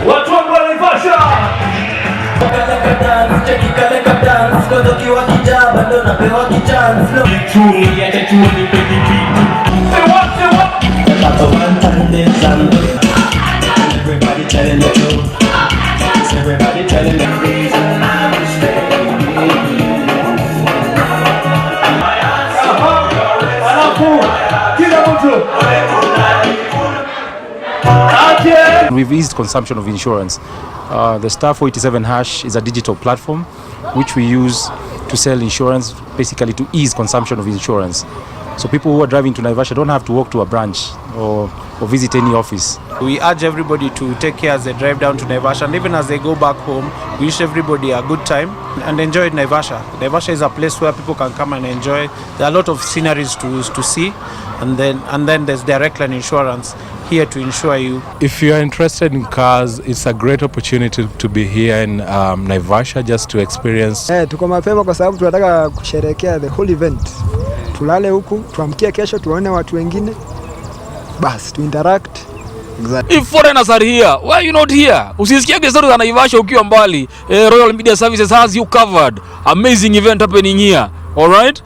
Watu wa Naivasha. Everybody telling the truth. Everybody telling the reason I'm We've eased consumption of insurance. The Star 487 hash is a digital platform which we use to sell insurance, basically to ease consumption of insurance. So people who are driving to Naivasha don't have to walk to a branch or visit any office. We urge everybody to take care as they drive down to Naivasha, and even as they go back home, we wish everybody a good time and enjoy Naivasha. Naivasha is a place where people can come and enjoy. There are a lot of sceneries to see, and then there's direct line insurance here to insure you. If you are interested in cars, it's a great opportunity to be here in Naivasha just to experience. Tuko mapema kwa sababu tunataka kusherehekea the whole event. Tulale huku, tuamkie kesho tuone watu wengine. Bas, to interact. Exactly. If foreigners are here, why are you not here? Usisikia stories za Naivasha ukiwa mbali. Royal Media Services has you covered. Amazing event happening here. All right?